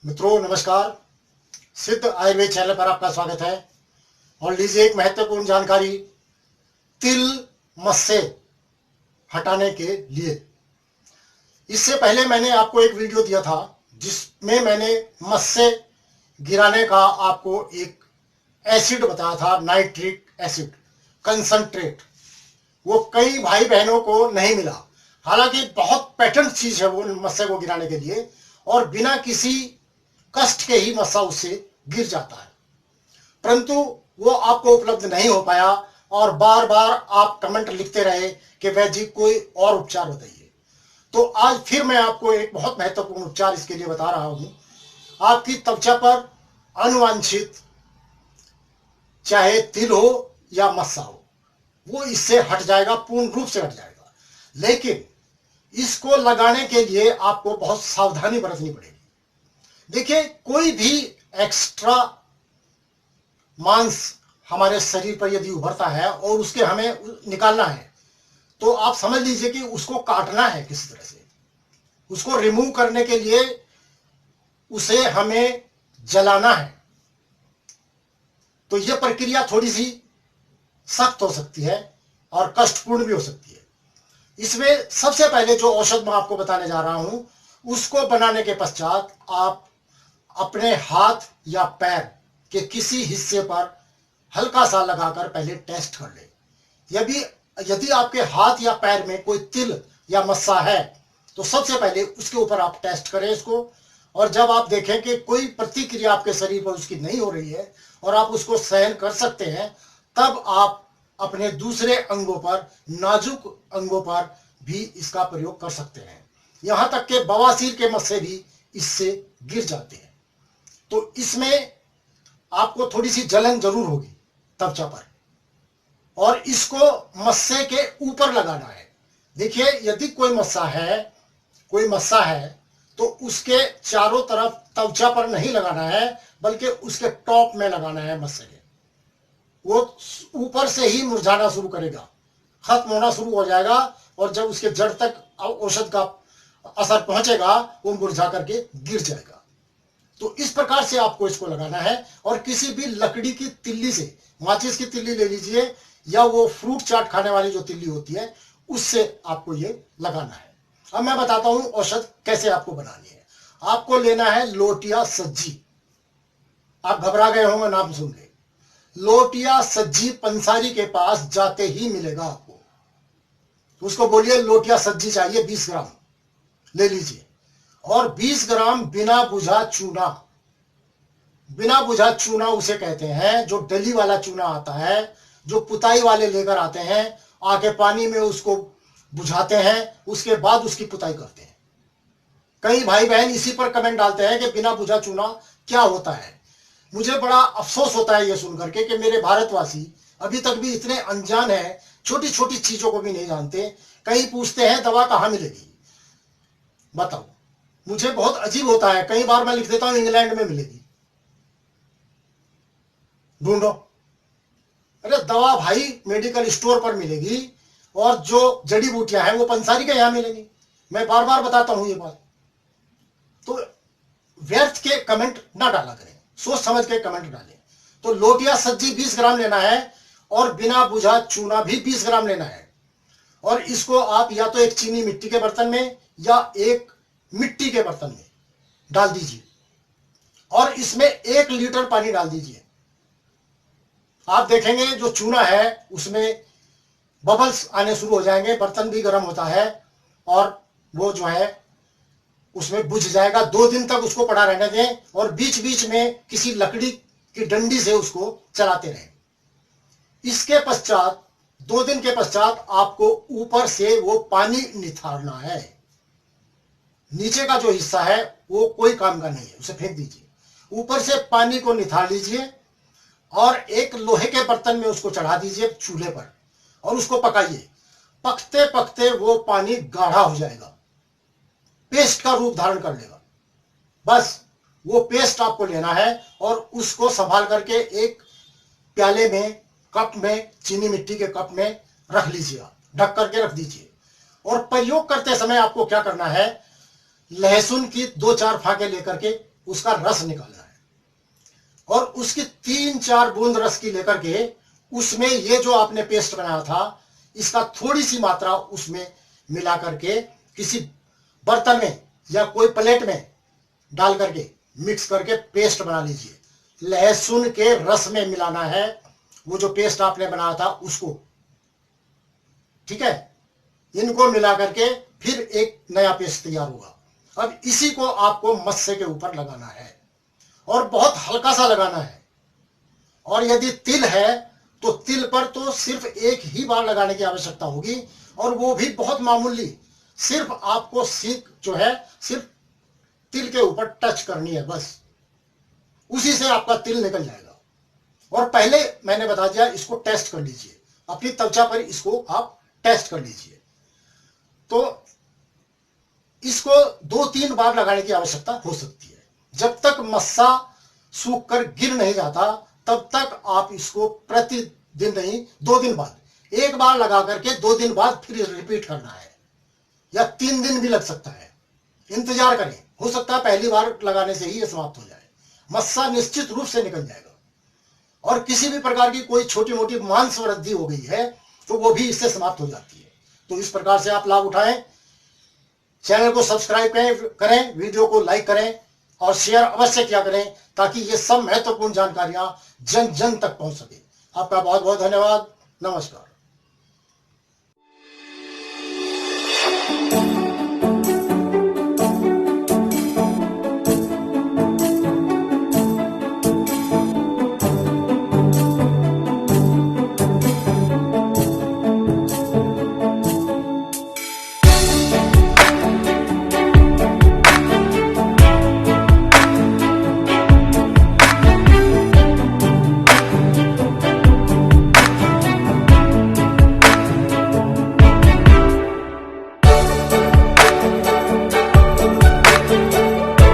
मित्रों नमस्कार। सिद्ध आयुर्वेद चैनल पर आपका स्वागत है। और लीजिए एक महत्वपूर्ण जानकारी तिल मस्से हटाने के लिए। इससे पहले मैंने आपको एक वीडियो दिया था जिसमें मैंने मस्से गिराने का आपको एक एसिड बताया था, नाइट्रिक एसिड कंसंट्रेट। वो कई भाई बहनों को नहीं मिला, हालांकि बहुत पैटर्न चीज है वो मस्से को गिराने के लिए, और बिना किसी कष्ट के ही मस्सा उससे गिर जाता है, परंतु वो आपको उपलब्ध नहीं हो पाया और बार बार आप कमेंट लिखते रहे कि वैद्य जी कोई और उपचार बताइए। तो आज फिर मैं आपको एक बहुत महत्वपूर्ण उपचार इसके लिए बता रहा हूं। आपकी त्वचा पर अनुवांछित चाहे तिल हो या मस्सा हो, वो इससे हट जाएगा, पूर्ण रूप से हट जाएगा। लेकिन इसको लगाने के लिए आपको बहुत सावधानी बरतनी पड़ेगी। देखिए, कोई भी एक्स्ट्रा मांस हमारे शरीर पर यदि उभरता है और उसके हमें निकालना है, तो आप समझ लीजिए कि उसको काटना है किसी तरह से। उसको रिमूव करने के लिए उसे हमें जलाना है। तो यह प्रक्रिया थोड़ी सी सख्त हो सकती है और कष्टपूर्ण भी हो सकती है। इसमें सबसे पहले जो औषध मैं आपको बताने जा रहा हूं, उसको बनाने के पश्चात आप अपने हाथ या पैर के किसी हिस्से पर हल्का सा लगाकर पहले टेस्ट कर ले। यदि आपके हाथ या पैर में कोई तिल या मस्सा है तो सबसे पहले उसके ऊपर आप टेस्ट करें इसको। और जब आप देखें कि कोई प्रतिक्रिया आपके शरीर पर उसकी नहीं हो रही है और आप उसको सहन कर सकते हैं, तब आप अपने दूसरे अंगों पर, नाजुक अंगों पर भी इसका प्रयोग कर सकते हैं। यहां तक कि बवासीर के मस्से भी इससे गिर जाते हैं। तो इसमें आपको थोड़ी सी जलन जरूर होगी त्वचा पर, और इसको मस्से के ऊपर लगाना है। देखिए, यदि कोई मस्सा है तो उसके चारों तरफ त्वचा पर नहीं लगाना है, बल्कि उसके टॉप में लगाना है मस्से के। वो ऊपर से ही मुरझाना शुरू करेगा, खत्म होना शुरू हो जाएगा, और जब उसके जड़ तक औषध का असर पहुंचेगा वो मुरझा करके गिर जाएगा। तो इस प्रकार से आपको इसको लगाना है। और किसी भी लकड़ी की तिल्ली से, माचिस की तिल्ली ले लीजिए या वो फ्रूट चाट खाने वाली जो तिल्ली होती है, उससे आपको ये लगाना है। अब मैं बताता हूं औषध कैसे आपको बनानी है। आपको लेना है लोटिया सज्जी। आप घबरा गए होंगे नाम सुन के। लोटिया सज्जी पंसारी के पास जाते ही मिलेगा आपको। उसको बोलिए लोटिया सज्जी चाहिए, 20 ग्राम ले लीजिए। और 20 ग्राम बिना बुझा चूना। बिना बुझा चूना उसे कहते हैं जो डली वाला चूना आता है, जो पुताई वाले लेकर आते हैं, आके पानी में उसको बुझाते हैं, उसके बाद उसकी पुताई करते हैं। कई भाई बहन इसी पर कमेंट डालते हैं कि बिना बुझा चूना क्या होता है। मुझे बड़ा अफसोस होता है यह सुनकर के कि मेरे भारतवासी अभी तक भी इतने अनजान है, छोटी छोटी चीजों को भी नहीं जानते। कई पूछते हैं दवा कहां मिलेगी, बताओ। मुझे बहुत अजीब होता है, कई बार मैं लिख देता हूं इंग्लैंड में मिलेगी, ढूंढो। अरे दवा भाई मेडिकल स्टोर पर मिलेगी, और जो जड़ी बूटियां हैं वो पंसारी के यहां मिलेंगी। मैं बार बार बताता हूं ये बात। तो व्यर्थ के कमेंट ना डाला करें, सोच समझ के कमेंट डालें। तो लोटिया सज्जी 20 ग्राम लेना है, और बिना बुझा चूना भी 20 ग्राम लेना है। और इसको आप या तो एक चीनी मिट्टी के बर्तन में या एक मिट्टी के बर्तन में डाल दीजिए, और इसमें 1 लीटर पानी डाल दीजिए। आप देखेंगे जो चूना है उसमें बबल्स आने शुरू हो जाएंगे, बर्तन भी गर्म होता है, और वो जो है उसमें बुझ जाएगा। 2 दिन तक उसको पड़ा रहने दें, और बीच बीच में किसी लकड़ी की डंडी से उसको चलाते रहें। इसके पश्चात 2 दिन के पश्चात आपको ऊपर से वो पानी निथारना है। नीचे का जो हिस्सा है वो कोई काम का नहीं है, उसे फेंक दीजिए। ऊपर से पानी को निथार लीजिए, और एक लोहे के बर्तन में उसको चढ़ा दीजिए चूल्हे पर, और उसको पकाइए। पकते पकते वो पानी गाढ़ा हो जाएगा, पेस्ट का रूप धारण कर लेगा। बस वो पेस्ट आपको लेना है, और उसको संभाल करके एक प्याले में, कप में, चीनी मिट्टी के कप में रख लीजिए, ढक करके रख दीजिए। और प्रयोग करते समय आपको क्या करना है, लहसुन की 2-4 फाके लेकर के उसका रस निकालना है और उसकी 3-4 बूंद रस की लेकर के उसमें ये जो आपने पेस्ट बनाया था इसका थोड़ी सी मात्रा उसमें मिला करके किसी बर्तन में या कोई प्लेट में डाल करके मिक्स करके पेस्ट बना लीजिए। लहसुन के रस में मिलाना है वो जो पेस्ट आपने बनाया था उसको, ठीक है। इनको मिला करके फिर एक नया पेस्ट तैयार होगा। अब इसी को आपको मस्से के ऊपर लगाना है और बहुत हल्का सा लगाना है। और यदि तिल है तो तिल पर तो सिर्फ एक ही बार लगाने की आवश्यकता होगी और वो भी बहुत मामूली, सिर्फ आपको सीख जो है सिर्फ तिल के ऊपर टच करनी है, बस उसी से आपका तिल निकल जाएगा। और पहले मैंने बता दिया इसको टेस्ट कर लीजिए, अपनी त्वचा पर इसको आप टेस्ट कर लीजिए। तो इसको 2-3 बार लगाने की आवश्यकता हो सकती है। जब तक मस्सा सूख कर गिर नहीं जाता तब तक आप इसको प्रतिदिन नहीं, 2 दिन बाद एक बार लगा करके 2 दिन बाद फिर रिपीट करना है, या 3 दिन भी लग सकता है। इंतजार करें, हो सकता है पहली बार लगाने से ही ये समाप्त हो जाए। मस्सा निश्चित रूप से निकल जाएगा। और किसी भी प्रकार की कोई छोटी मोटी मांस वृद्धि हो गई है तो वो भी इससे समाप्त हो जाती है। तो इस प्रकार से आप लाभ उठाएं। चैनल को सब्सक्राइब करें, वीडियो को लाइक करें और शेयर अवश्य किया करें ताकि ये सब महत्वपूर्ण जानकारियां जन जन तक पहुंच सके। आपका बहुत बहुत धन्यवाद। नमस्कार।